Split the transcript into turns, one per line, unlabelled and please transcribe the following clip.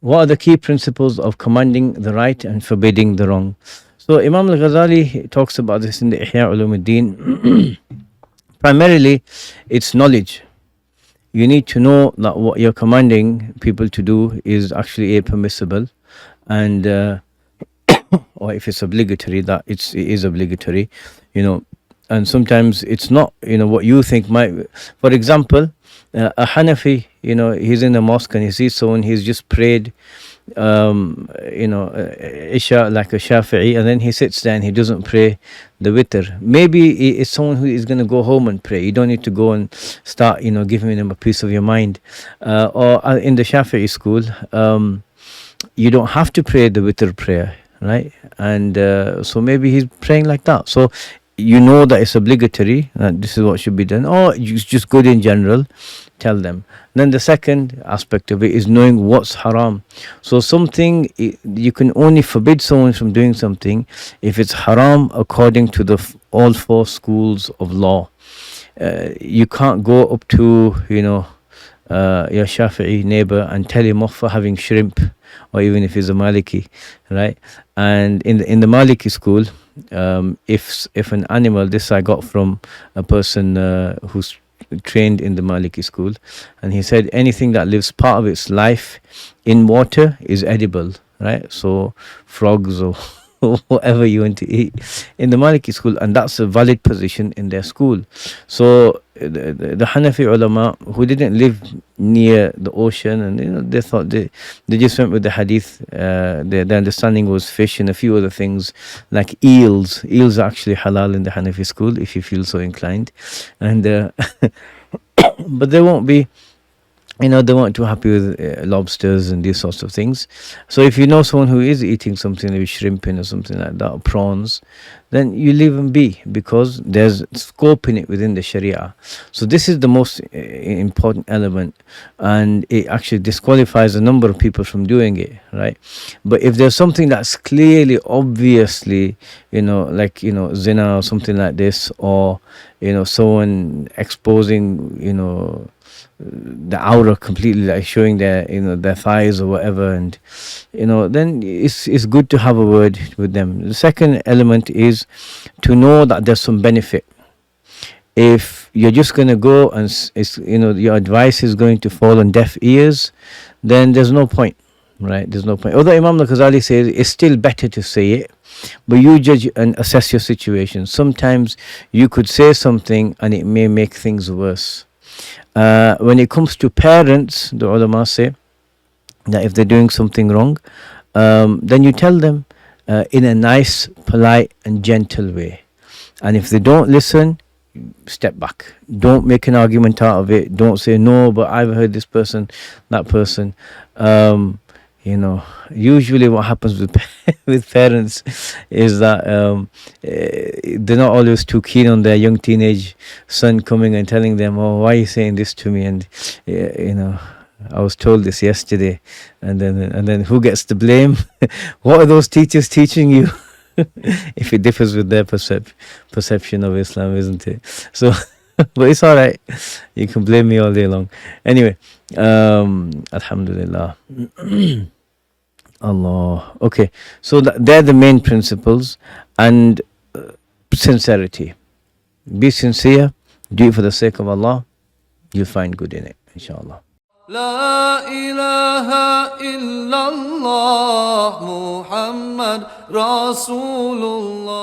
What are the key principles of commanding the right and forbidding the wrong? So Imam al-Ghazali talks about this in the Ihya Ulumuddin. Primarily, it's knowledge. You need to know that what you're commanding people to do is actually a permissible, and or if it's obligatory, that it is obligatory, you know. And sometimes it's not, what you think might. For example, a Hanafi, he's in the mosque and he sees someone, he's just prayed Isha like a Shafi'i, and then he sits there and he doesn't pray the witr. Maybe it's someone who is going to go home and pray. You don't need to go and start, giving him a piece of your mind. Or in the Shafi'i school, you don't have to pray the witr prayer, right? And so maybe he's praying like that. So you know that it's obligatory, this is what should be done, or just good in general, tell them. Then the second aspect of it is knowing what's haram. So something, you can only forbid someone from doing something if it's haram according to the all four schools of law. You can't go up to your Shafi'i neighbor and tell him off for having shrimp, or even if he's a Maliki, right? And in the Maliki school, if an animal, this I got from a person who's trained in the Maliki school, and he said anything that lives part of its life in water is edible, right? So frogs or whatever you want to eat in the Maliki school, and that's a valid position in their school. So the Hanafi ulama who didn't live near the ocean, and they thought they just went with the hadith. Their understanding was fish and a few other things like eels. Eels are actually halal in the Hanafi school if you feel so inclined, and but they won't be. They weren't too happy with lobsters and these sorts of things. So if you know someone who is eating something with shrimp in or something like that, or prawns, then you leave them be, because there's scope in it within the Sharia. So this is the most important element, and it actually disqualifies a number of people from doing it, right? But if there's something that's clearly, obviously, like zina or something like this, or someone exposing the aura completely, like showing their their thighs or whatever, and then it's good to have a word with them. The second element is to know that there's some benefit. If you're just going to go and your advice is going to fall on deaf ears, then there's no point, right? There's no point. Although Imam al-Ghazali says it's still better to say it, but you judge and assess your situation. Sometimes you could say something and it may make things worse. When it comes to parents, the ulama say that if they're doing something wrong, then you tell them in a nice, polite and gentle way. And if they don't listen, step back. Don't make an argument out of it. Don't say, no, but I've heard this person, that person. Usually what happens with with parents is that they're not always too keen on their young teenage son coming and telling them, oh, why are you saying this to me? And I was told this yesterday, and then who gets the blame? What are those teachers teaching you? If it differs with their perception of Islam, isn't it? So but it's all right, you can blame me all day long. Anyway, alhamdulillah. Allah. Okay, so they're the main principles. And sincerity, be sincere, do it for the sake of Allah, you'll find good in it, inshallah.
La ilaha illallah Muhammad Rasulullah.